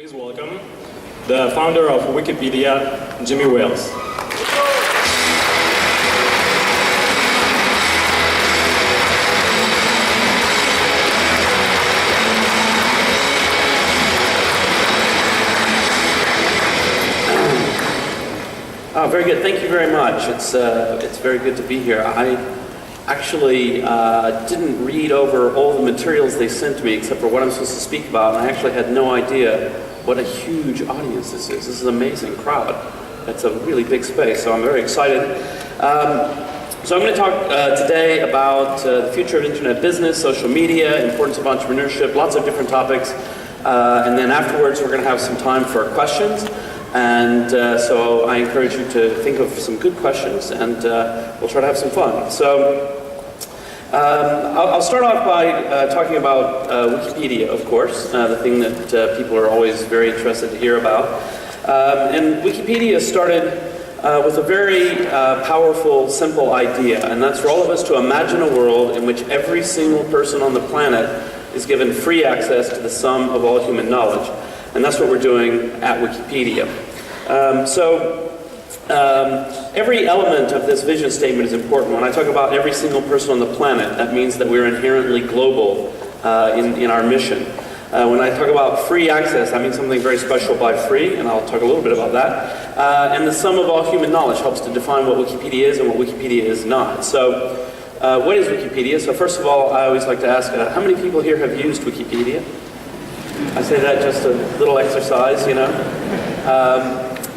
Please welcome the founder of Wikipedia, Jimmy Wales. Oh, very good. Thank you very much. It's very good to be here. I actually didn't read over all the materials they sent me except for what I'm supposed to speak about, and I actually had no idea what a huge audience this is. This is an amazing crowd. It's a really big space, so I'm very excited. So I'm going to talk today about the future of internet business, social media, importance of entrepreneurship, lots of different topics, and then afterwards we're going to have some time for questions. And so I encourage you to think of some good questions, and we'll try to have some fun. So I'll start off by talking about Wikipedia, of course, the thing that people are always very interested to hear about. And Wikipedia started with a very powerful, simple idea, and that's for all of us to imagine a world in which every single person on the planet is given free access to the sum of all human knowledge. And that's what we're doing at Wikipedia. Every element of this vision statement is important. When I talk about every single person on the planet, that means that we're inherently global in our mission. When I talk about free access, I mean something very special by free, and I'll talk a little bit about that. And the sum of all human knowledge helps to define what Wikipedia is and what Wikipedia is not. So, what is Wikipedia? So first of all, I always like to ask, how many people here have used Wikipedia? I say that just a little exercise, you know.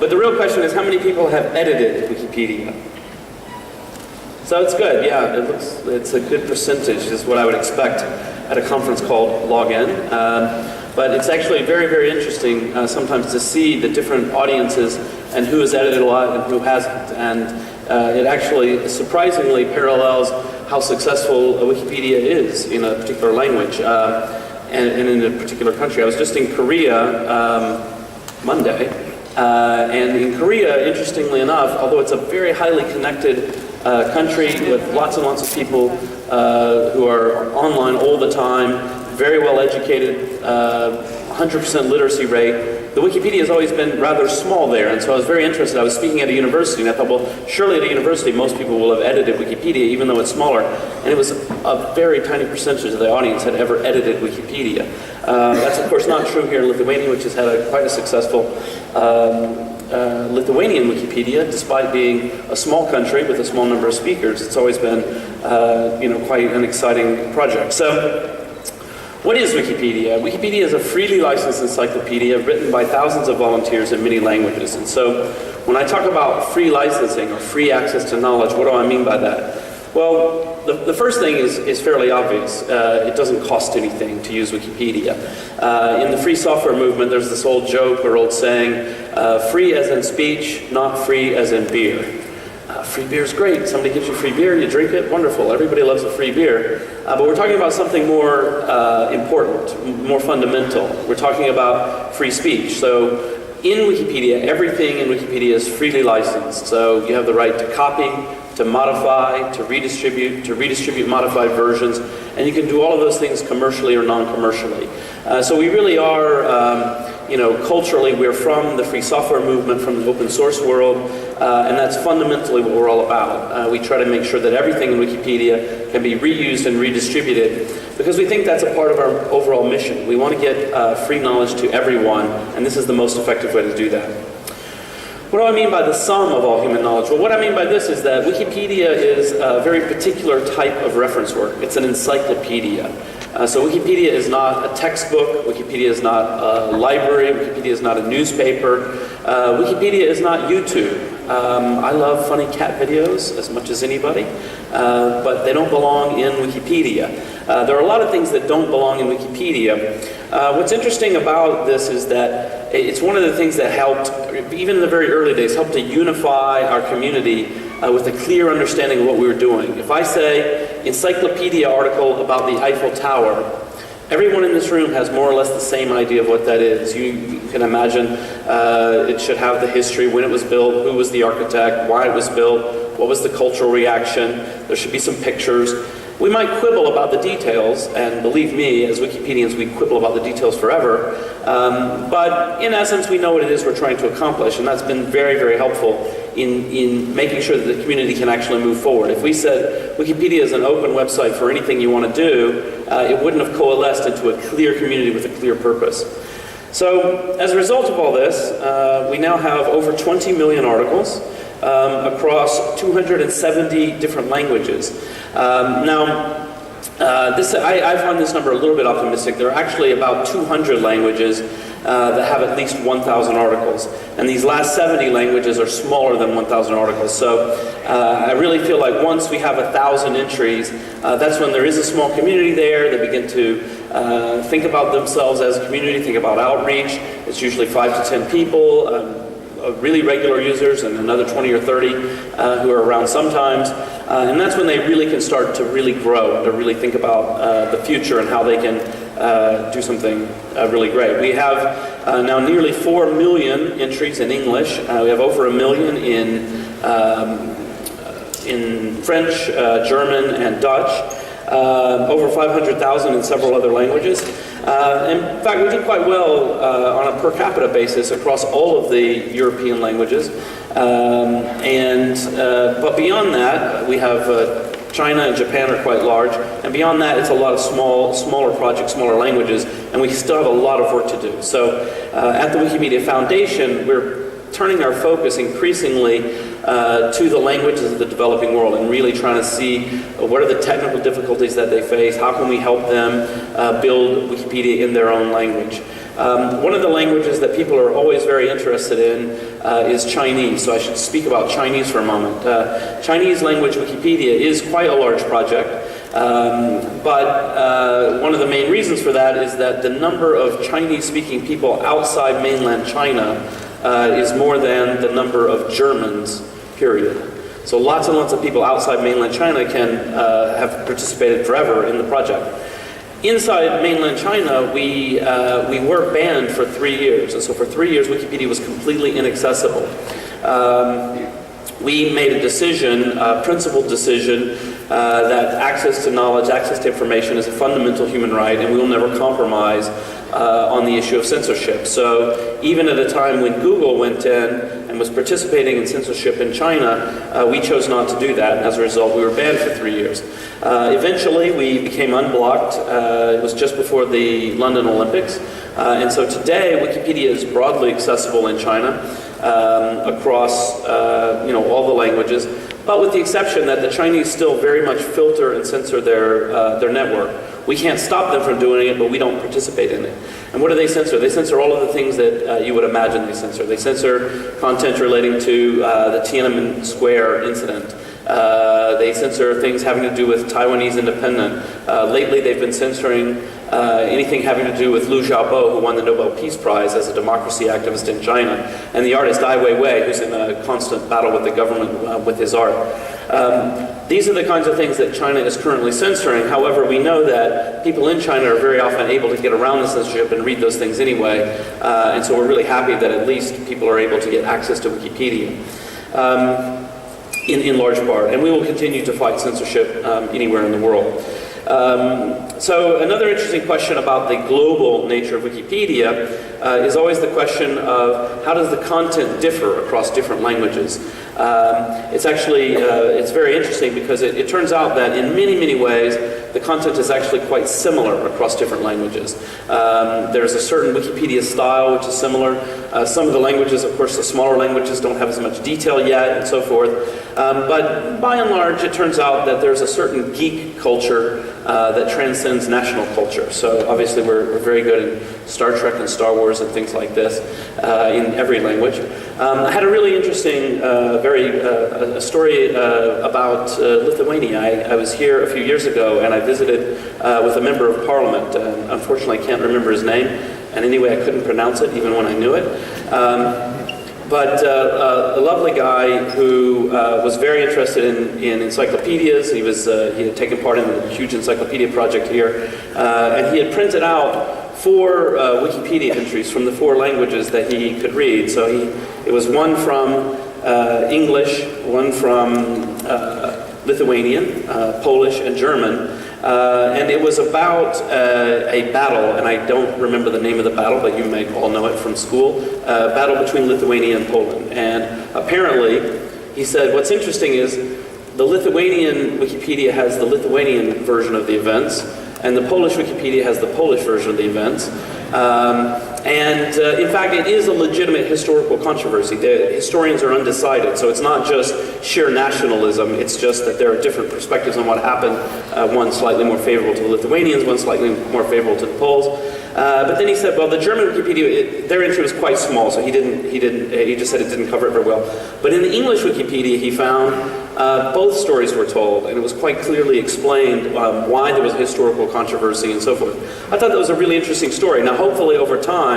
But the real question is, how many people have edited Wikipedia? So it's good, yeah. It's a good percentage, is what I would expect at a conference called Login. But it's actually very, very interesting sometimes to see the different audiences and who has edited a lot and who hasn't. And it actually surprisingly parallels how successful Wikipedia is in a particular language. And in a particular country. I was just in Korea Monday, and in Korea, interestingly enough, although it's a very highly connected country with lots and lots of people who are online all the time, very well educated, 100% literacy rate, the Wikipedia has always been rather small there, and so I was very interested. I was speaking at a university, and I thought, well, surely at a university most people will have edited Wikipedia, even though it's smaller. And it was a very tiny percentage of the audience had ever edited Wikipedia. That's of course not true here in Lithuania, which has had quite a successful Lithuanian Wikipedia, despite being a small country with a small number of speakers. It's always been, quite an exciting project. So, what is Wikipedia? Wikipedia is a freely licensed encyclopedia written by thousands of volunteers in many languages. And so, when I talk about free licensing or free access to knowledge, what do I mean by that? Well, the first thing is fairly obvious. It doesn't cost anything to use Wikipedia. In the free software movement, there's this old joke or old saying, free as in speech, not free as in beer. Free beer is great. Somebody gives you free beer, you drink it, wonderful. Everybody loves a free beer. But we're talking about something more important, more fundamental. We're talking about free speech. So in Wikipedia, everything in Wikipedia is freely licensed. So you have the right to copy, to modify, to redistribute modified versions, and you can do all of those things commercially or non-commercially. So we really are, culturally, we're from the free software movement, from the open source world, and that's fundamentally what we're all about. We try to make sure that everything in Wikipedia can be reused and redistributed, because we think that's a part of our overall mission. We want to get free knowledge to everyone, and this is the most effective way to do that. What do I mean by the sum of all human knowledge? Well, what I mean by this is that Wikipedia is a very particular type of reference work. It's an encyclopedia. So Wikipedia is not a textbook, Wikipedia is not a library, Wikipedia is not a newspaper, Wikipedia is not YouTube. I love funny cat videos as much as anybody, but they don't belong in Wikipedia. There are a lot of things that don't belong in Wikipedia. What's interesting about this is that it's one of the things that helped, even in the very early days, helped to unify our community with a clear understanding of what we were doing. If I say encyclopedia article about the Eiffel Tower, everyone in this room has more or less the same idea of what that is. You can imagine it should have the history, when it was built, who was the architect, why it was built, what was the cultural reaction. There should be some pictures. We might quibble about the details, and believe me, as Wikipedians, we quibble about the details forever, but in essence, we know what it is we're trying to accomplish, and that's been very, very helpful in making sure that the community can actually move forward. If we said Wikipedia is an open website for anything you want to do, it wouldn't have coalesced into a clear community with a clear purpose. So, as a result of all this, we now have over 20 million articles across 270 different languages. I find this number a little bit optimistic. There are actually about 200 languages that have at least 1,000 articles. And these last 70 languages are smaller than 1,000 articles. So I really feel like once we have 1,000 entries, that's when there is a small community there. They begin to think about themselves as a community, think about outreach. It's usually 5 to 10 people. Really regular users and another 20 or 30 who are around sometimes. And that's when they really can start to really grow, to really think about the future and how they can do something really great. We have now nearly 4 million entries in English. We have over 1 million in French, German, and Dutch. Over 500,000 in several other languages. In fact, we did quite well on a per capita basis across all of the European languages. But beyond that, we have China and Japan are quite large, and beyond that, it's a lot of smaller projects, smaller languages, and we still have a lot of work to do. So, at the Wikimedia Foundation, we're turning our focus increasingly to the languages of the developing world and really trying to see what are the technical difficulties that they face, how can we help them build Wikipedia in their own language. One of the languages that people are always very interested in is Chinese, so I should speak about Chinese for a moment. Chinese language Wikipedia is quite a large project, but one of the main reasons for that is that the number of Chinese-speaking people outside mainland China is more than the number of Germans, period. So lots and lots of people outside mainland China can have participated forever in the project. Inside mainland China, we were banned for 3 years, and so for 3 years Wikipedia was completely inaccessible. We made a decision, a principled decision, that access to knowledge, access to information is a fundamental human right, and we will never compromise on the issue of censorship. So even at a time when Google went in and was participating in censorship in China, we chose not to do that, and as a result we were banned for 3 years. Eventually we became unblocked. It was just before the London Olympics, and so today Wikipedia is broadly accessible in China across all the languages, but with the exception that the Chinese still very much filter and censor their network. We can't stop them from doing it, but we don't participate in it. And what do they censor? They censor all of the things that you would imagine they censor. They censor content relating to the Tiananmen Square incident. They censor things having to do with Taiwanese independence. Lately they've been censoring anything having to do with Liu Xiaobo, who won the Nobel Peace Prize as a democracy activist in China, and the artist Ai Weiwei, who's in a constant battle with the government with his art. These are the kinds of things that China is currently censoring. However, we know that people in China are very often able to get around the censorship and read those things anyway, and so we're really happy that at least people are able to get access to Wikipedia. In large part, and we will continue to fight censorship anywhere in the world. So another interesting question about the global nature of Wikipedia is always the question of how does the content differ across different languages. It's actually, it's very interesting because it turns out that in many, many ways the content is actually quite similar across different languages. There's a certain Wikipedia style which is similar. Some of the languages, of course, the smaller languages don't have as much detail yet and so forth. But by and large, it turns out that there's a certain geek culture that transcends national culture. So obviously we're very good in Star Trek and Star Wars and things like this in every language. I had a really interesting a story about Lithuania. I was here a few years ago and I visited with a member of parliament. Unfortunately I can't remember his name, and anyway I couldn't pronounce it even when I knew it. But a lovely guy who was very interested in encyclopedias. He had taken part in a huge encyclopedia project here, and he had printed out 4 Wikipedia entries from the 4 languages that he could read. So it was one from English, one from Lithuanian, Polish, and German. And it was about a battle, and I don't remember the name of the battle, but you may all know it from school, battle between Lithuania and Poland. And apparently, he said, what's interesting is the Lithuanian Wikipedia has the Lithuanian version of the events, and the Polish Wikipedia has the Polish version of the events. In fact, it is a legitimate historical controversy. The historians are undecided, so it's not just sheer nationalism, it's just that there are different perspectives on what happened, one slightly more favorable to the Lithuanians, one slightly more favorable to the Poles. But then he said, well, the German Wikipedia, their entry was quite small, so he just said it didn't cover it very well. But in the English Wikipedia, he found both stories were told, and it was quite clearly explained why there was a historical controversy and so forth. I thought that was a really interesting story. Now, hopefully over time,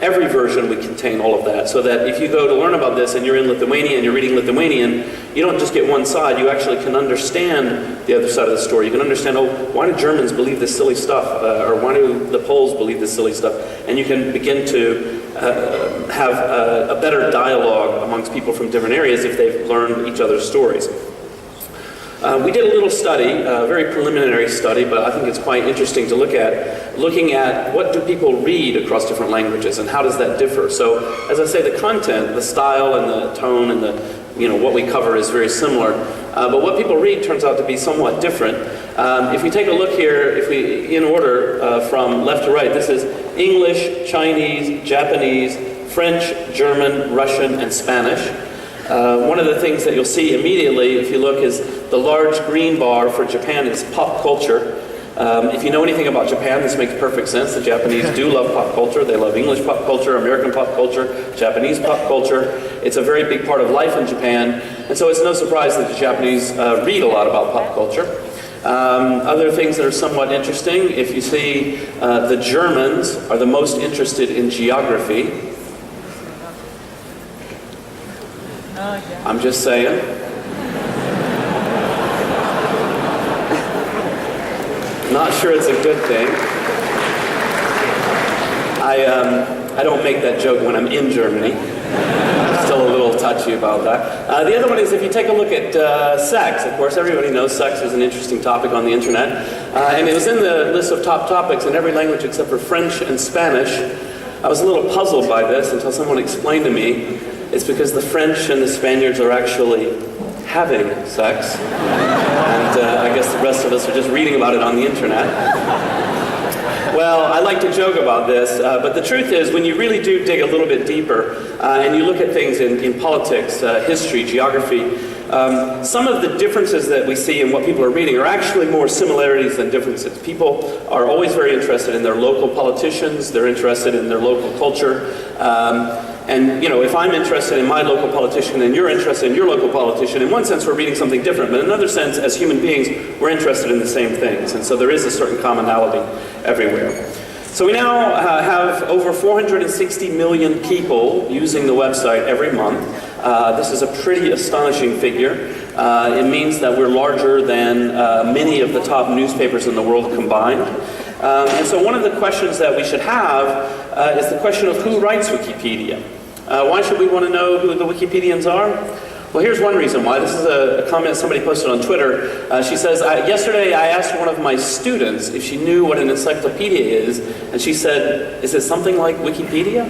every version would contain all of that, so that if you go to learn about this and you're in Lithuania and you're reading Lithuanian, you don't just get one side, you actually can understand the other side of the story. You can understand, oh, why do Germans believe this silly stuff? Or why do the Poles believe this silly stuff? And you can begin to have a better dialogue amongst people from different areas if they've learned each other's stories. We did a little study, a very preliminary study, but I think it's quite interesting to look at, looking at what do people read across different languages and how does that differ. So, as I say, the content, the style and the tone and the, what we cover is very similar, but what people read turns out to be somewhat different. If we take a look here, in order from left to right, this is English, Chinese, Japanese, French, German, Russian, and Spanish. One of the things that you'll see immediately, if you look, is the large green bar for Japan is pop culture. If you know anything about Japan, this makes perfect sense. The Japanese do love pop culture. They love English pop culture, American pop culture, Japanese pop culture. It's a very big part of life in Japan. And so it's no surprise that the Japanese read a lot about pop culture. Other things that are somewhat interesting, if you see the Germans are the most interested in geography. I'm just saying. Not sure it's a good thing. I don't make that joke when I'm in Germany. Still a little touchy about that. The other one is if you take a look at sex. Of course, everybody knows sex is an interesting topic on the internet. And it was in the list of top topics in every language except for French and Spanish. I was a little puzzled by this until someone explained to me it's because the French and the Spaniards are actually having sex. And I guess the rest of us are just reading about it on the internet. Well, I like to joke about this, but the truth is, when you really do dig a little bit deeper, and you look at things in politics, history, geography, some of the differences that we see in what people are reading are actually more similarities than differences. People are always very interested in their local politicians, they're interested in their local culture, and if I'm interested in my local politician and you're interested in your local politician, in one sense we're reading something different, but in another sense, as human beings, we're interested in the same things. And so there is a certain commonality everywhere. So we now have over 460 million people using the website every month. This is a pretty astonishing figure. It means that we're larger than many of the top newspapers in the world combined. And so one of the questions that we should have is the question of who writes Wikipedia. Why should we want to know who the Wikipedians are? Well, here's one reason why. This is a comment somebody posted on Twitter. She says, yesterday I asked one of my students if she knew what an encyclopedia is, and she said, is it something like Wikipedia?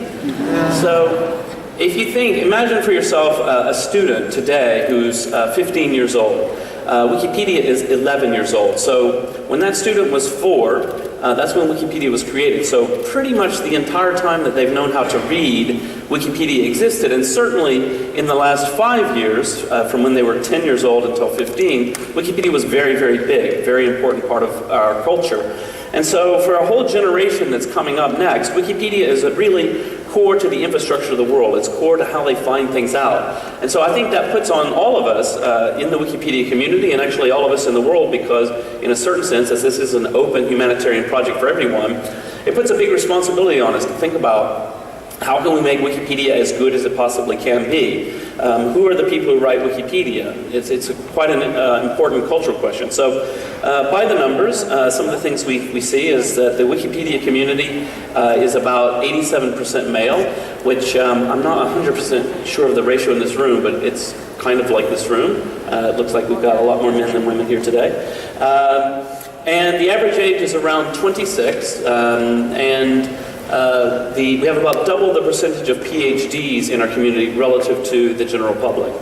So, if you imagine for yourself a student today who's 15 years old. Wikipedia is 11 years old. So when that student was 4, that's when Wikipedia was created. So pretty much the entire time that they've known how to read, Wikipedia existed. And certainly in the last 5 years, from when they were 10 years old until 15, Wikipedia was very, very big, very important part of our culture. And so for a whole generation that's coming up next, Wikipedia is really core to the infrastructure of the world. It's core to how they find things out. And so I think that puts on all of us in the Wikipedia community, and actually all of us in the world, because in a certain sense, as this is an open humanitarian project for everyone, it puts a big responsibility on us to think about how can we make Wikipedia as good as it possibly can be? Who are the people who write Wikipedia? It's quite an important cultural question. So by the numbers, some of the things we see is that the Wikipedia community is about 87% male, which I'm not 100% sure of the ratio in this room, but it's kind of like this room. It looks like we've got a lot more men than women here today. And the average age is around 26, we have about double the percentage of PhDs in our community relative to the general public.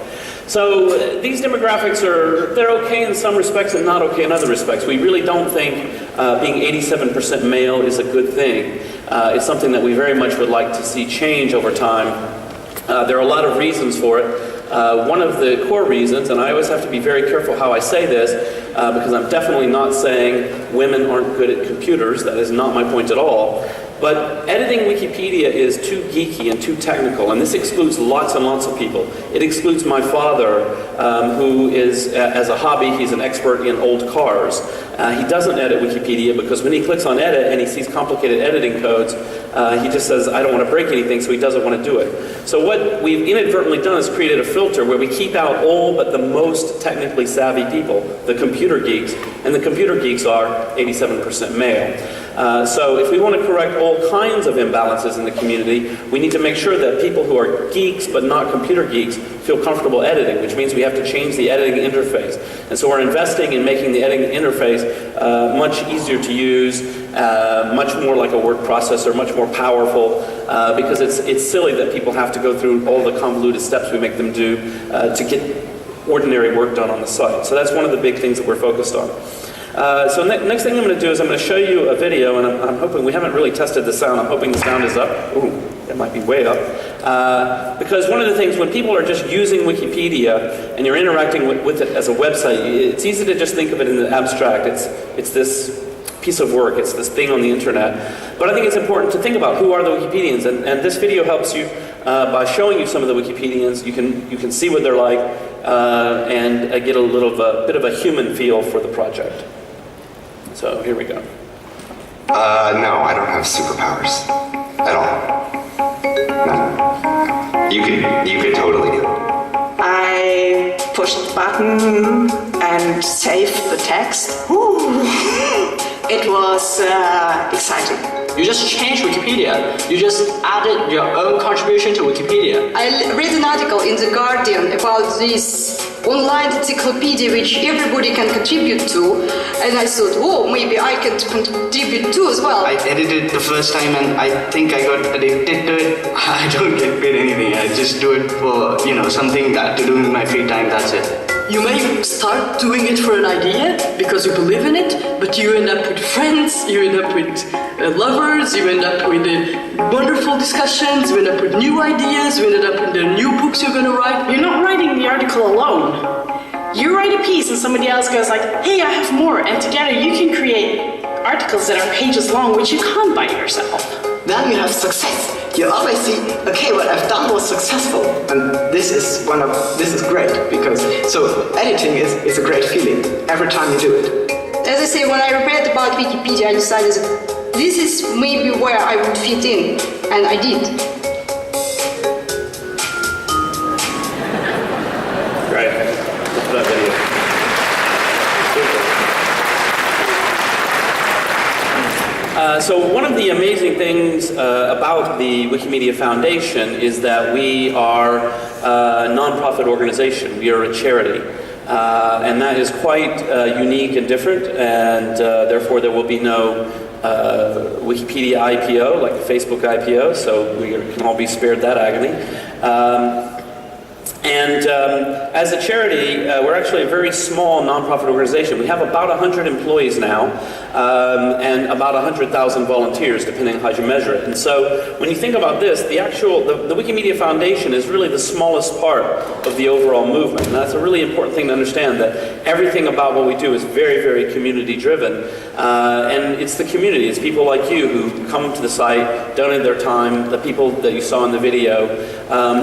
So these demographics they're okay in some respects and not okay in other respects. We really don't think being 87% male is a good thing. It's something that we very much would like to see change over time. There are a lot of reasons for it. One of the core reasons, and I always have to be very careful how I say this, because I'm definitely not saying women aren't good at computers. That is not my point at all. But editing Wikipedia is too geeky and too technical, and this excludes lots and lots of people. It excludes my father, who is, as a hobby, he's an expert in old cars. He doesn't edit Wikipedia because when he clicks on edit and he sees complicated editing codes, he just says, I don't want to break anything, so he doesn't want to do it. So what we've inadvertently done is created a filter where we keep out all but the most technically savvy people, the computer geeks, and the computer geeks are 87% male. So if we want to correct all kinds of imbalances in the community, we need to make sure that people who are geeks but not computer geeks feel comfortable editing, which means we have to change the editing interface. And so we're investing in making the editing interface much easier to use, much more like a word processor, much more powerful, because it's silly that people have to go through all the convoluted steps we make them do to get ordinary work done on the site. So that's one of the big things that we're focused on. So next thing I'm going to do is I'm going to show you a video, and I'm hoping, we haven't really tested the sound, I'm hoping the sound is up. Ooh, it might be way up. Because one of the things, when people are just using Wikipedia and you're interacting with it as a website, it's easy to just think of it in the abstract. It's this piece of work, it's this thing on the internet. But I think it's important to think about who are the Wikipedians, and this video helps you by showing you some of the Wikipedians. You can see what they're like and get a bit of a human feel for the project. So here we go. No, I don't have superpowers at all. No. You could totally do it. I pushed the button and saved the text. It was exciting. You just changed Wikipedia. You just added your own contribution to Wikipedia. I read an article in The Guardian about this online encyclopedia which everybody can contribute to, and I thought, oh, maybe I can contribute too as well. I edited it the first time and I think I got addicted to it. I don't get paid anything. I just do it for, something to do in my free time, that's it. You may start doing it for an idea because you believe in it, but you end up with friends, you end up with lovers, you end up with wonderful discussions, you end up with new ideas, you end up with the new books you're going to write. You're not writing the article alone. You write a piece and somebody else goes like, hey, I have more, and together you can create articles that are pages long, which you can't by yourself. Then you have success. You always see, okay, what I've done was successful, and this is great, because editing is a great feeling every time you do it. As I say, when I read about Wikipedia, I decided that this is maybe where I would fit in, and I did. Great. Look at that video. So one of the amazing things about the Wikimedia Foundation is that we are a non-profit organization. We are a charity. And that is quite unique and different, and therefore there will be no Wikipedia IPO, like the Facebook IPO, so we can all be spared that agony. As a charity, we're actually a very small nonprofit organization. We have about 100 employees now, and about 100,000 volunteers, depending on how you measure it. And so, when you think about this, the Wikimedia Foundation is really the smallest part of the overall movement. And that's a really important thing to understand, that everything about what we do is very, very community-driven. And it's the community, it's people like you who come to the site, donate their time, the people that you saw in the video,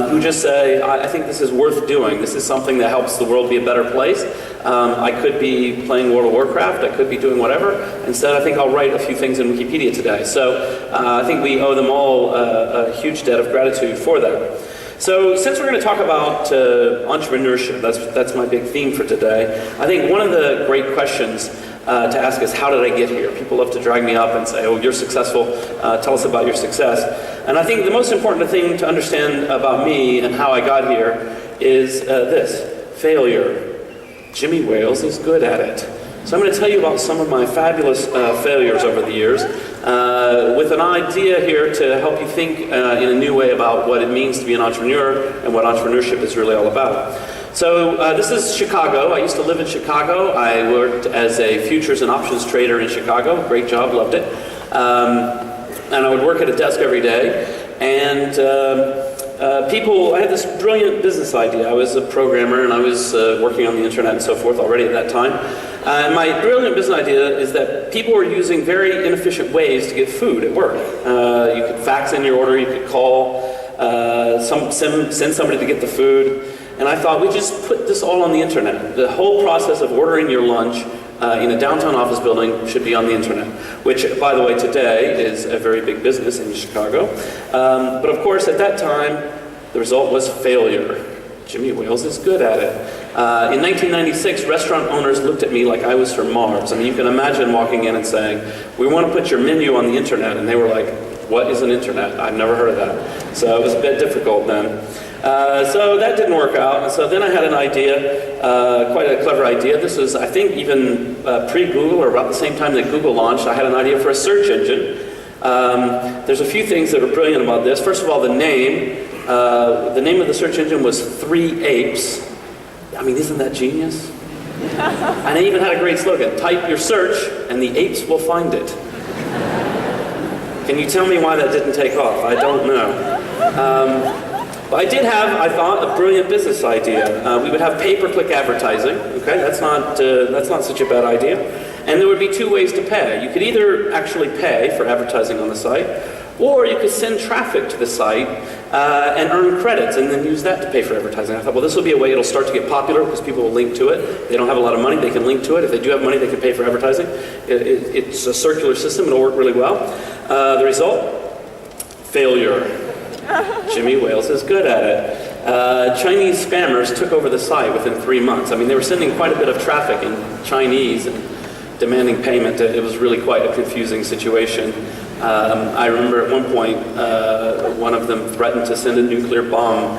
who just say, I think this is worth doing. This is something that helps the world be a better place. I could be playing World of Warcraft, I could be doing whatever. Instead, I think I'll write a few things in Wikipedia today. So I think we owe them all a huge debt of gratitude for that. So since we're going to talk about entrepreneurship, that's my big theme for today, I think one of the great questions to ask is, how did I get here? People love to drag me up and say, oh, you're successful, tell us about your success. And I think the most important thing to understand about me and how I got here is this: failure. Jimmy Wales is good at it. So I'm going to tell you about some of my fabulous failures over the years, with an idea here to help you think in a new way about what it means to be an entrepreneur and what entrepreneurship is really all about. So this is Chicago. I used to live in Chicago. I worked as a futures and options trader in Chicago. Great job, loved it. And I would work at a desk every day. And I had this brilliant business idea. I was a programmer and I was working on the internet and so forth already at that time. My brilliant business idea is that people were using very inefficient ways to get food at work. You could fax in your order, you could call, send somebody to get the food. And I thought, we just put this all on the internet. The whole process of ordering your lunch in a downtown office building should be on the internet, which, by the way, today is a very big business in Chicago. But of course, at that time, the result was failure. Jimmy Wales is good at it. In 1996, restaurant owners looked at me like I was from Mars. I mean, you can imagine walking in and saying, we want to put your menu on the internet. And they were like, what is an internet? I've never heard of that. So it was a bit difficult then. So that didn't work out, and so then I had an idea, quite a clever idea. This was, I think, even pre-Google, or about the same time that Google launched. I had an idea for a search engine. There's a few things that are brilliant about this. First of all, the name of the search engine was 3 Apes. I mean, isn't that genius? And I even had a great slogan: type your search, and the apes will find it. Can you tell me why that didn't take off? I don't know. But I did have, I thought, a brilliant business idea. We would have pay-per-click advertising. Okay, that's not such a bad idea. And there would be 2 ways to pay. You could either actually pay for advertising on the site, or you could send traffic to the site and earn credits and then use that to pay for advertising. I thought, well, this will be a way it'll start to get popular because people will link to it. They don't have a lot of money, they can link to it. If they do have money, they can pay for advertising. It's a circular system, it'll work really well. The result? Failure. Jimmy Wales is good at it. Chinese spammers took over the site within 3 months. I mean, they were sending quite a bit of traffic in Chinese and demanding payment. It was really quite a confusing situation. I remember at one point, one of them threatened to send a nuclear bomb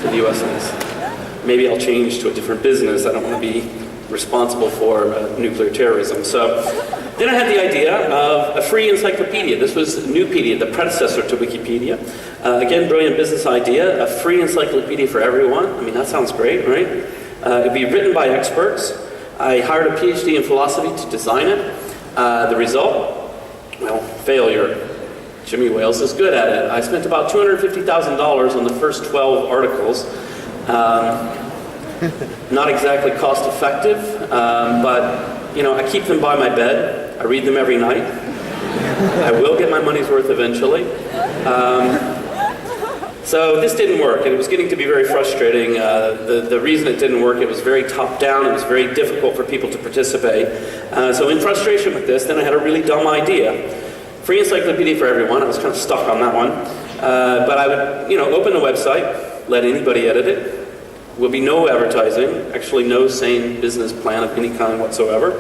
to the USS. Maybe I'll change to a different business. I don't want to be responsible for nuclear terrorism. So then I had the idea of a free encyclopedia. This was Nupedia, the predecessor to Wikipedia. Again, brilliant business idea, a free encyclopedia for everyone. I mean, that sounds great, right? It'd be written by experts. I hired a PhD in philosophy to design it. The result? Well, failure. Jimmy Wales is good at it. I spent about $250,000 on the first 12 articles. Not exactly cost effective, but you know, I keep them by my bed. I read them every night. I will get my money's worth eventually. So this didn't work, and it was getting to be very frustrating. The reason it didn't work, it was very top-down. It was very difficult for people to participate. So in frustration with this, then I had a really dumb idea. Free encyclopedia for everyone. I was kind of stuck on that one. But I would, open a website, let anybody edit it. Will be no advertising, actually no sane business plan of any kind whatsoever.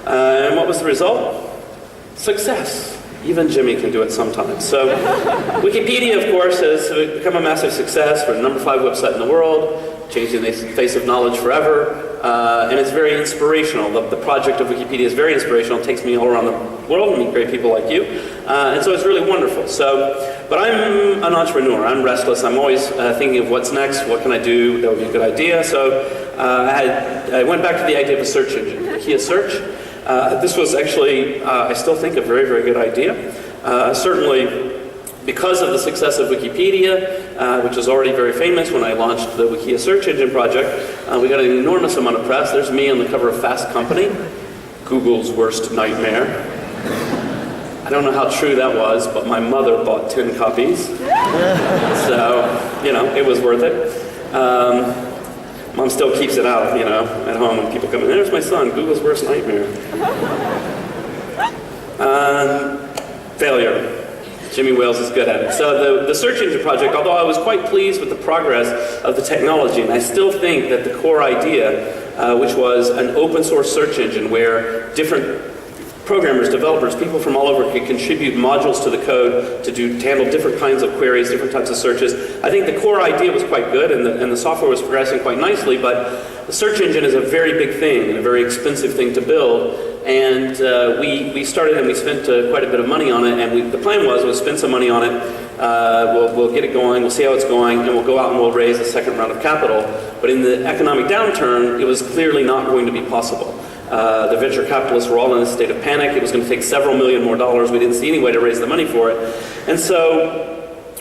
And what was the result? Success. Even Jimmy can do it sometimes. So Wikipedia, of course, has become a massive success. We're the number 5 website in the world, changing the face of knowledge forever. And it's very inspirational. The project of Wikipedia is very inspirational. It takes me all around the world to meet great people like you. And so it's really wonderful. But I'm an entrepreneur. I'm restless. I'm always thinking of what's next. What can I do that would be a good idea? So I went back to the idea of a search engine, Wikia Search. This was actually, I still think, a very, very good idea. Certainly, because of the success of Wikipedia, which was already very famous when I launched the Wikia Search Engine project, we got an enormous amount of press. There's me on the cover of Fast Company, Google's worst nightmare. I don't know how true that was, but my mother bought 10 copies. So, it was worth it. Mom still keeps it out, at home when people come in. There's my son, Google's worst nightmare. Failure. Jimmy Wales is good at it. So the search engine project, although I was quite pleased with the progress of the technology, and I still think that the core idea, which was an open source search engine where different programmers, developers, people from all over could contribute modules to the code to handle different kinds of queries, different types of searches. I think the core idea was quite good, and the software was progressing quite nicely, but the search engine is a very big thing and a very expensive thing to build. And we started and we spent quite a bit of money on it, and the plan was we'll spend some money on it, we'll get it going, we'll see how it's going, and we'll go out and we'll raise a second round of capital. But in the economic downturn, it was clearly not going to be possible. The venture capitalists were all in a state of panic. It was going to take several million more dollars. We didn't see any way to raise the money for it. And so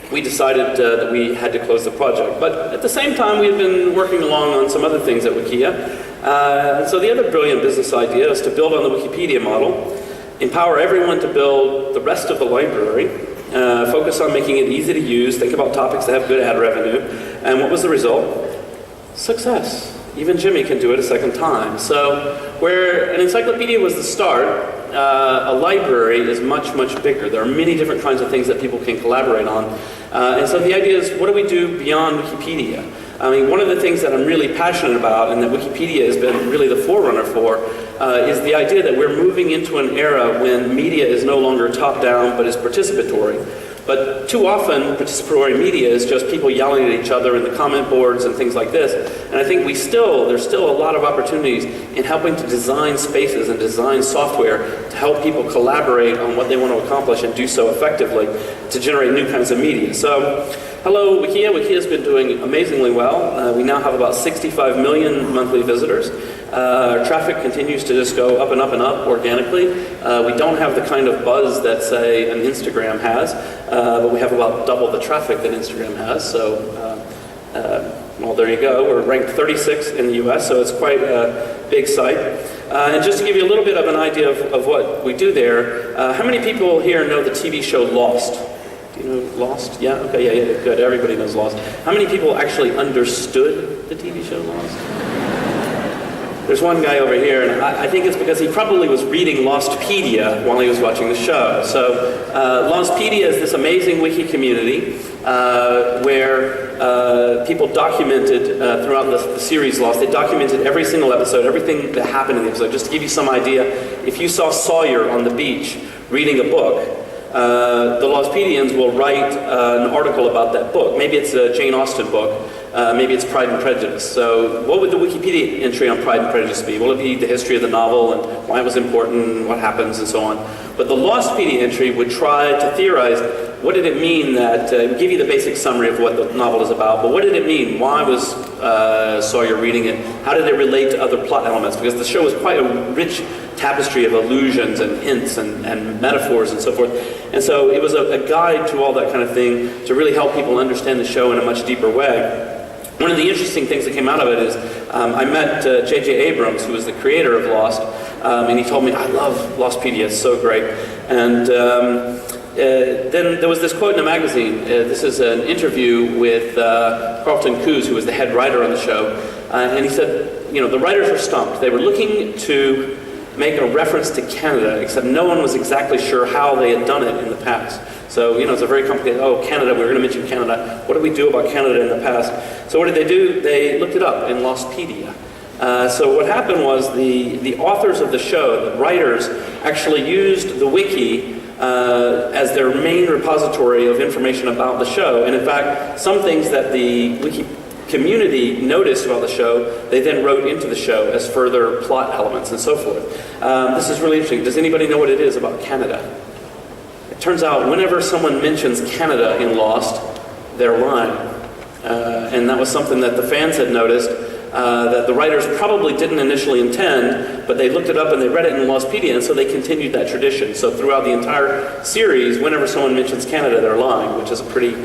we decided that we had to close the project. But at the same time, we had been working along on some other things at Wikia. So the other brilliant business idea is to build on the Wikipedia model, empower everyone to build the rest of the library, focus on making it easy to use, think about topics that have good ad revenue. And what was the result? Success. Even Jimmy can do it a second time. So where an encyclopedia was the start, a library is much, much bigger. There are many different kinds of things that people can collaborate on. And so the idea is, what do we do beyond Wikipedia? I mean, one of the things that I'm really passionate about and that Wikipedia has been really the forerunner for is the idea that we're moving into an era when media is no longer top-down but is participatory. But too often, participatory media is just people yelling at each other in the comment boards and things like this. And I think there's still a lot of opportunities in helping to design spaces and design software to help people collaborate on what they want to accomplish and do so effectively to generate new kinds of media. So, hello Wikia. Wikia's been doing amazingly well. We now have about 65 million monthly visitors. Our traffic continues to just go up and up and up organically. We don't have the kind of buzz that, say, an Instagram has, but we have about double the traffic that Instagram has. So, well, there you go. We're ranked 36 in the US, so it's quite a big site. And just to give you a little bit of an idea of what we do there, how many people here know the TV show Lost? Do you know Lost? Yeah? Okay, yeah, good. Everybody knows Lost. How many people actually understood the TV show Lost? There's one guy over here, and I think it's because he probably was reading Lostpedia while he was watching the show. So Lostpedia is this amazing wiki community where people documented throughout the series Lost. They documented every single episode, everything that happened in the episode. Just to give you some idea, if you saw Sawyer on the beach reading a book, the Lostpedians will write an article about that book. Maybe it's a Jane Austen book. Maybe it's Pride and Prejudice. So what would the Wikipedia entry on Pride and Prejudice be? Will it be the history of the novel and why it was important, what happens, and so on? But the Lostpedia entry would try to theorize, what did it mean that, it would give you the basic summary of what the novel is about, but what did it mean? Why was Sawyer reading it? How did it relate to other plot elements? Because the show was quite a rich tapestry of allusions and hints and metaphors and so forth. And so it was a guide to all that kind of thing to really help people understand the show in a much deeper way. One of the interesting things that came out of it is I met J.J. Abrams, who was the creator of Lost, and he told me, I love Lostpedia, it's so great. And then there was this quote in a magazine. This is an interview with Carlton Cuse, who was the head writer on the show. And he said, you know, the writers were stumped. They were looking to make a reference to Canada, except no one was exactly sure how they had done it in the past. So, you know, it's a very complicated, Canada, we were going to mention Canada. What did we do about Canada in the past? So what did they do? They looked it up in Lostpedia. So what happened was the authors of the show, the writers, actually used the wiki as their main repository of information about the show. And in fact, some things that the wiki community noticed about the show, they then wrote into the show as further plot elements and so forth. This is really interesting. Does anybody know what it is about Canada? It turns out whenever someone mentions Canada in Lost, they're lying. And that was something that the fans had noticed, that the writers probably didn't initially intend, but they looked it up and they read it in Lostpedia, and so they continued that tradition. So throughout the entire series, whenever someone mentions Canada, they're lying, which is a pretty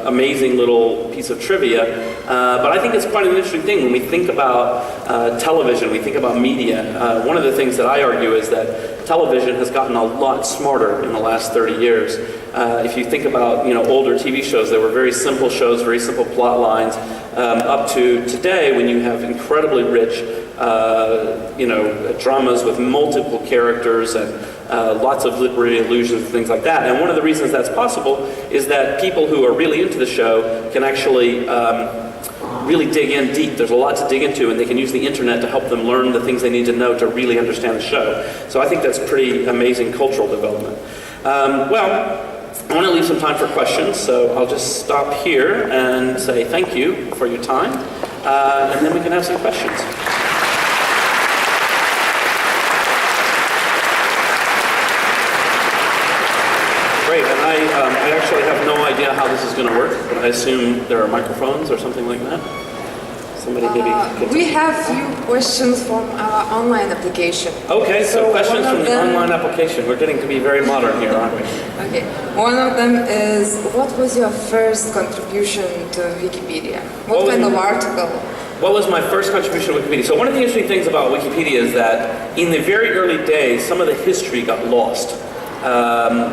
amazing little piece of trivia. But I think it's quite an interesting thing when we think about television, we think about media. One of the things that I argue is that television has gotten a lot smarter in the last 30 years. If you think about, older TV shows, they were very simple shows, very simple plot lines, up to today when you have incredibly rich, dramas with multiple characters and lots of literary allusions and things like that. And one of the reasons that's possible is that people who are really into the show can actually really dig in deep. There's a lot to dig into, and they can use the internet to help them learn the things they need to know to really understand the show. So I think that's pretty amazing cultural development. Well, I want to leave some time for questions, so I'll just stop here and say thank you for your time, and then we can have some questions. Great, and I actually have no idea how this is going to work, but I assume there are microphones or something like that. Somebody maybe we have few questions from our online application. Okay, so questions from the online application. We're getting to be very modern here, aren't we? Okay, one of them is, what was your first contribution to Wikipedia? What kind of article? What was my first contribution to Wikipedia? So one of the interesting things about Wikipedia is that in the very early days, some of the history got lost.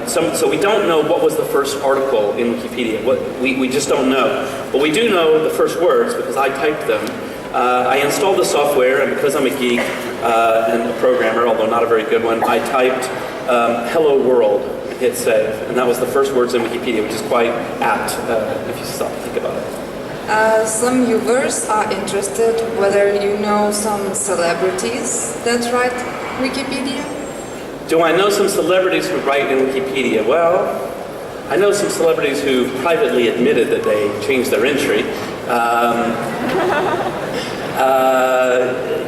So we don't know what was the first article in Wikipedia. We just don't know. But we do know the first words because I typed them. I installed the software, and because I'm a geek and a programmer, although not a very good one, I typed "Hello World" and hit save, and that was the first words in Wikipedia, which is quite apt if you stop to think about it. Some viewers are interested whether you know some celebrities that write Wikipedia. Do I know some celebrities who write in Wikipedia? Well, I know some celebrities who privately admitted that they changed their entry.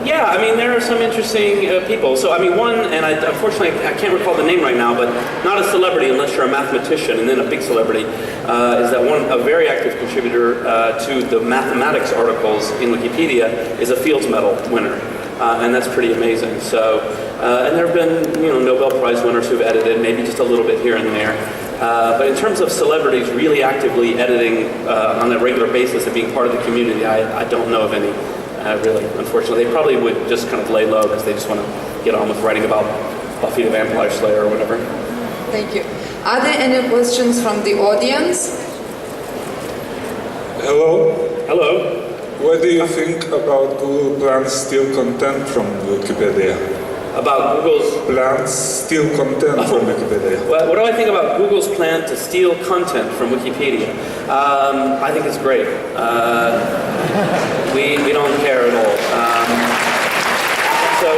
Yeah, I mean, there are some interesting people. So, I mean, one, and unfortunately I can't recall the name right now, but not a celebrity unless you're a mathematician, and then a big celebrity, is that a very active contributor to the mathematics articles in Wikipedia is a Fields Medal winner. And that's pretty amazing. So, and there have been, Nobel Prize winners who've edited, maybe just a little bit here and there. But in terms of celebrities really actively editing on a regular basis and being part of the community, I don't know of any, really, unfortunately. They probably would just kind of lay low because they just want to get on with writing about Buffy the Vampire Slayer or whatever. Thank you. Are there any questions from the audience? Hello. Hello. What do you think about Google plans steal content from Wikipedia? About Google's plans steal content from Wikipedia? What do I think about Google's plan to steal content from Wikipedia? I think it's great. We don't care at all. So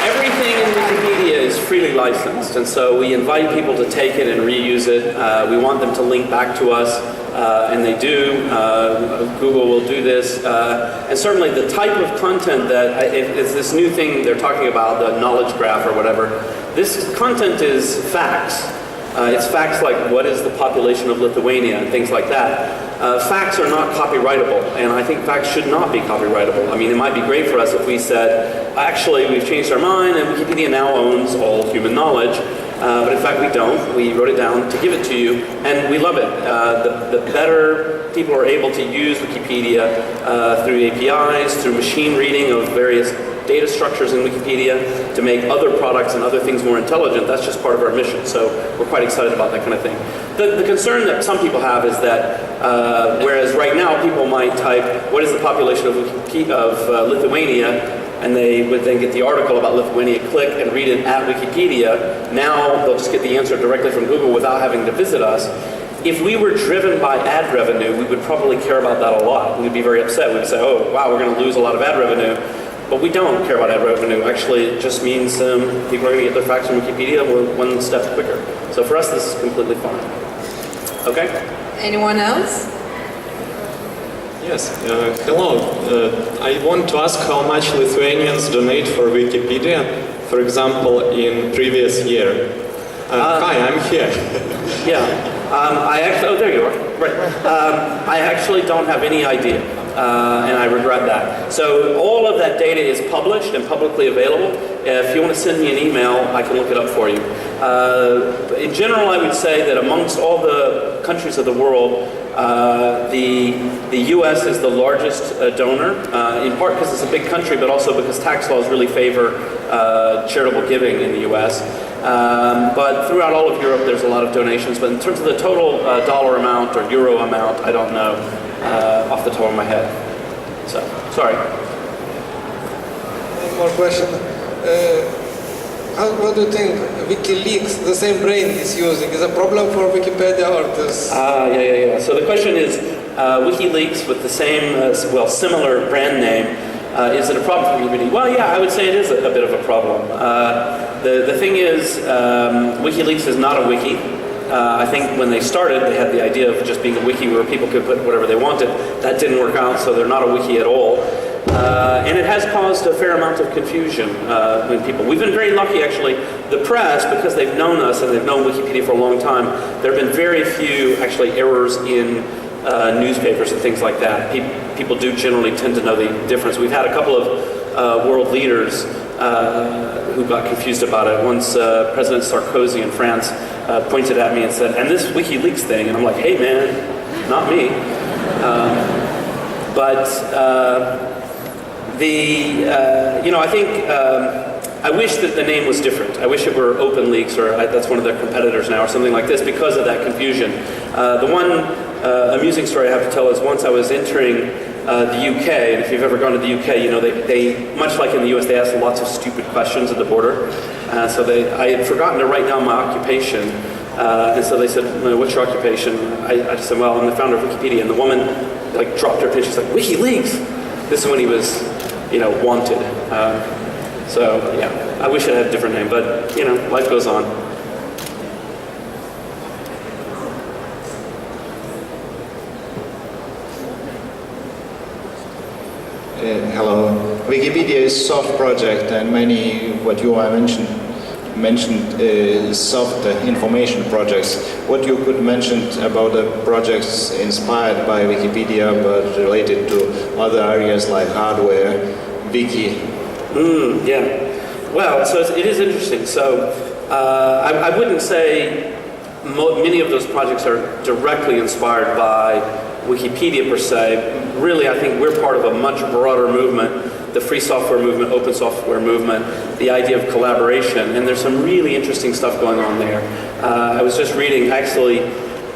everything in Wikipedia is freely licensed, and so we invite people to take it and reuse it. We want them to link back to us. And they do. Google will do this. And certainly the type of content that, it's this new thing they're talking about, the knowledge graph or whatever. This content is facts. It's facts like what is the population of Lithuania and things like that. Facts are not copyrightable, and I think facts should not be copyrightable. I mean, it might be great for us if we said, actually, we've changed our mind and Wikipedia now owns all human knowledge. But in fact we don't. We wrote it down to give it to you, and we love it. The better people are able to use Wikipedia through APIs, through machine reading of various data structures in Wikipedia to make other products and other things more intelligent, that's just part of our mission. So we're quite excited about that kind of thing. The concern that some people have is that whereas right now people might type, what is the population of Lithuania? And they would then get the article about Lithuania, click and read it at Wikipedia. Now they'll just get the answer directly from Google without having to visit us. If we were driven by ad revenue, we would probably care about that a lot. We'd be very upset. We'd say, oh, wow, we're going to lose a lot of ad revenue. But we don't care about ad revenue. Actually, it just means people are going to get their facts from Wikipedia one step quicker. So for us, this is completely fine. Okay? Anyone else? Yes, hello. I want to ask how much Lithuanians donate for Wikipedia, for example, in previous year. Hi, I'm here. Yeah, there you are. Right. I actually don't have any idea, and I regret that. So all of that data is published and publicly available. If you want to send me an email, I can look it up for you. In general, I would say that amongst all the countries of the world, the U.S. is the largest donor, in part because it's a big country, but also because tax laws really favor charitable giving in the U.S. But throughout all of Europe, there's a lot of donations. But in terms of the total dollar amount or euro amount, I don't know off the top of my head. So, sorry. One more question. What do you think WikiLeaks, the same brain is using, is a problem for Wikipedia or this? Yeah. So the question is, WikiLeaks with the same, similar brand name, is it a problem for Wikipedia? Well, yeah, I would say it is a bit of a problem. The thing is, WikiLeaks is not a wiki. I think when they started, they had the idea of just being a wiki where people could put whatever they wanted. That didn't work out, so they're not a wiki at all. And it has caused a fair amount of confusion with people. We've been very lucky, actually. The press, because they've known us and they've known Wikipedia for a long time, there have been very few, actually, errors in newspapers and things like that. People do generally tend to know the difference. We've had a couple of world leaders who got confused about it. Once President Sarkozy in France pointed at me and said, "And this WikiLeaks thing," and I'm like, "Hey man, not me." I think I wish that the name was different. I wish it were Open Leaks, or that's one of their competitors now, or something like this, because of that confusion. The one amusing story I have to tell is once I was entering the UK, and if you've ever gone to the UK, you know they much like in the US, they ask lots of stupid questions at the border. I had forgotten to write down my occupation, and so they said, "What's your occupation?" I just said, "Well, I'm the founder of Wikipedia," and the woman dropped her pin. She's like, "WikiLeaks." This is when he was, wanted. I wish it had a different name, but life goes on. Hello. Wikipedia is a soft project, and many what you mentioned soft information projects. What you could mention about the projects inspired by Wikipedia but related to other areas like hardware, wiki? Yeah. Well, so it is interesting. So I wouldn't say many of those projects are directly inspired by Wikipedia per se. Really, I think we're part of a much broader movement, the free software movement, open software movement, the idea of collaboration, and there's some really interesting stuff going on there. I was just reading, actually,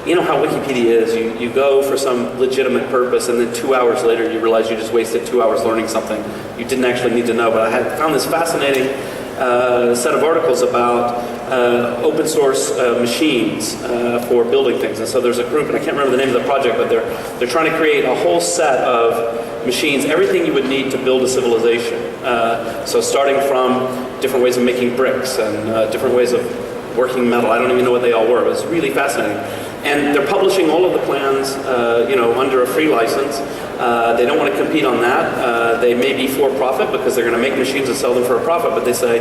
you know how Wikipedia is. You go for some legitimate purpose, and then 2 hours later you realize you just wasted 2 hours learning something you didn't actually need to know. But I found this fascinating set of articles about open source machines for building things. And so there's a group, and I can't remember the name of the project, but they're trying to create a whole set of machines, everything you would need to build a civilization. So starting from different ways of making bricks and different ways of working metal. I don't even know what they all were. It was really fascinating. And they're publishing all of the plans, under a free license. They don't want to compete on that. They may be for profit because they're going to make machines and sell them for a profit, but they say,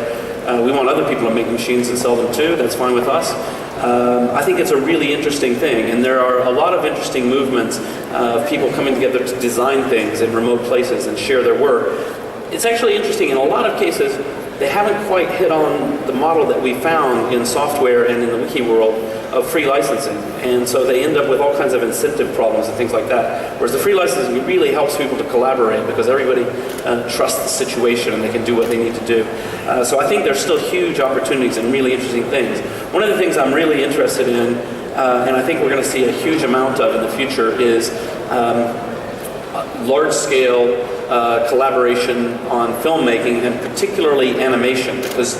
we want other people to make machines and sell them too. That's fine with us. I think it's a really interesting thing, and there are a lot of interesting movements of people coming together to design things in remote places and share their work. It's actually interesting. In a lot of cases, they haven't quite hit on the model that we found in software and in the wiki world of free licensing. And so they end up with all kinds of incentive problems and things like that. Whereas the free licensing really helps people to collaborate because everybody trusts the situation and they can do what they need to do. So I think there's still huge opportunities and really interesting things. One of the things I'm really interested in, and I think we're going to see a huge amount of in the future, is large-scale collaboration on filmmaking, and particularly animation, because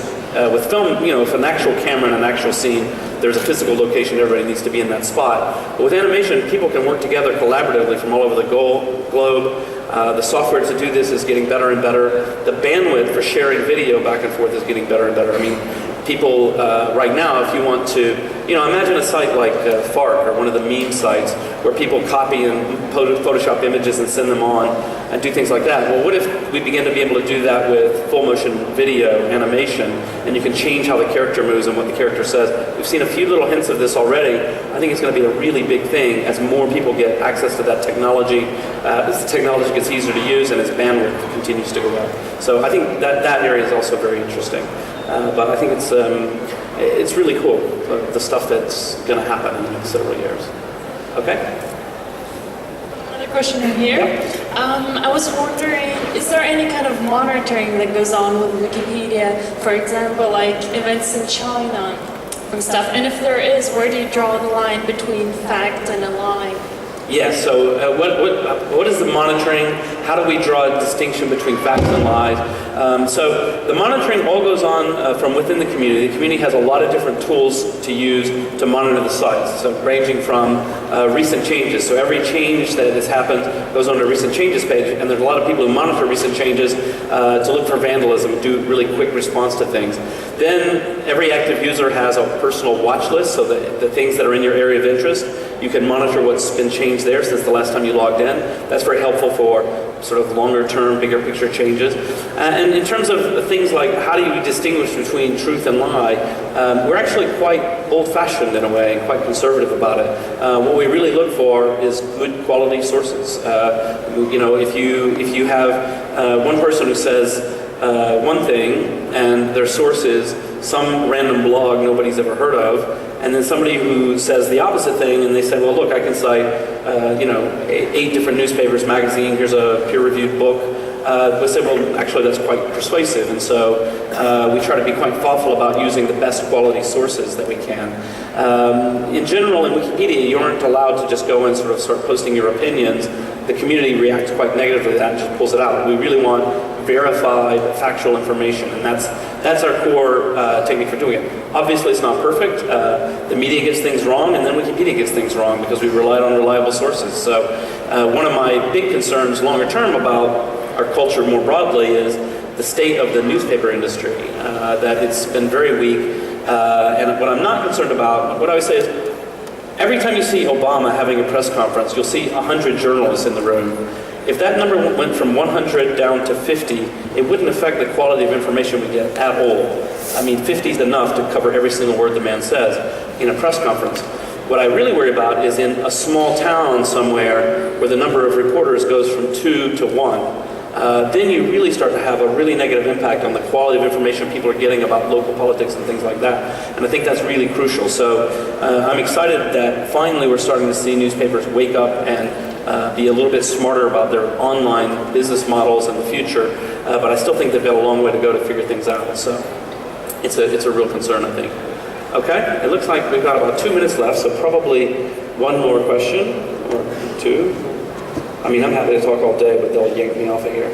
with film, if an actual camera and an actual scene, there's a physical location, everybody needs to be in that spot. But with animation, people can work together collaboratively from all over the globe. The software to do this is getting better and better. The bandwidth for sharing video back and forth is getting better and better. I mean, people right now, if you want to, imagine a site like FARC or one of the meme sites where people copy and Photoshop images and send them on and do things like that. Well, what if we begin to be able to do that with full motion video animation, and you can change how the character moves and what the character says? We've seen a few little hints of this already. I think it's going to be a really big thing as more people get access to that technology, as the technology gets easier to use and as bandwidth continues to go up. So I think that area is also very interesting. But I think it's really cool, the stuff that's going to happen in the next several years. Okay? Another question in here. Yeah. I was wondering, is there any kind of monitoring that goes on with Wikipedia? For example, like events in China and stuff. And if there is, where do you draw the line between fact and a lie? Yeah, so what is the monitoring? how do we draw a distinction between facts and lies. So the monitoring all goes on from within the community. The community has a lot of different tools to use to monitor the sites, so ranging from recent changes. So every change that has happened goes on to a recent changes page, and there's a lot of people who monitor recent changes to look for vandalism, do really quick response to things. Then every active user has a personal watch list, so the things that are in your area of interest, you can monitor what's been changed there since the last time you logged in. That's very helpful for sort of longer term, bigger picture changes. And in terms of things like how do you distinguish between truth and lie, we're actually quite old-fashioned in a way, and quite conservative about it. What we really look for is good quality sources. You know, if you have one person who says one thing and their source is some random blog nobody's ever heard of, and then somebody who says the opposite thing, and they say, well, look, I can cite, 8 different newspapers, magazine, here's a peer-reviewed book. We'll say, well, actually, that's quite persuasive, and so we try to be quite thoughtful about using the best quality sources that we can. In general, in Wikipedia, you aren't allowed to just go and sort of start posting your opinions. The community reacts quite negatively to that and just pulls it out. We really want verified, factual information, and that's our core technique for doing it. Obviously, it's not perfect. The media gets things wrong, and then Wikipedia gets things wrong because we relied on reliable sources. So one of my big concerns longer term about our culture more broadly is the state of the newspaper industry, that it's been very weak. And what I'm not concerned about, what I would say is, every time you see Obama having a press conference, you'll see 100 journalists in the room. If that number went from 100 down to 50, it wouldn't affect the quality of information we get at all. I mean, 50 is enough to cover every single word the man says in a press conference. What I really worry about is in a small town somewhere where the number of reporters goes from 2 to 1. Then you really start to have a really negative impact on the quality of information people are getting about local politics and things like that. And I think that's really crucial. So I'm excited that finally we're starting to see newspapers wake up and be a little bit smarter about their online business models in the future. But I still think they've got a long way to go to figure things out. So it's a real concern, I think. Okay, it looks like we've got about 2 minutes left, so probably one more question or two. I mean, I'm happy to talk all day, but they'll yank me off of here.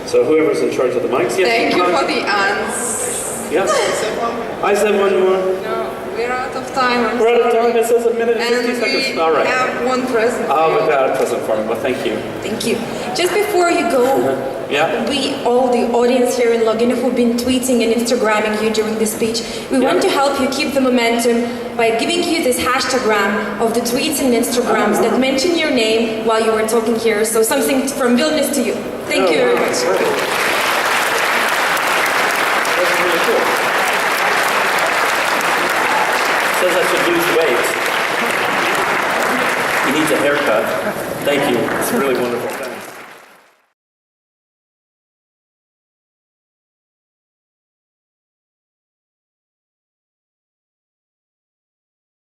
So whoever's in charge of the mics, yes. Thank you for the answers. Yes. I said one more. No, we're out of time. We're out of time. It says a minute and 50 seconds. All right. We have one present. Oh, we've got a present for me. Well, thank you. Thank you. Just before you go, yeah. we, all the audience here in Login, who've been tweeting and Instagramming you during this speech, we want to help you keep the momentum by giving you this hashtagram of the tweets and Instagrams that mention your name while you were talking here. So something from Vilnius to you. Thank you very much. That's really cool. It says I should lose weight. He needs a haircut. Thank you. It's really wonderful.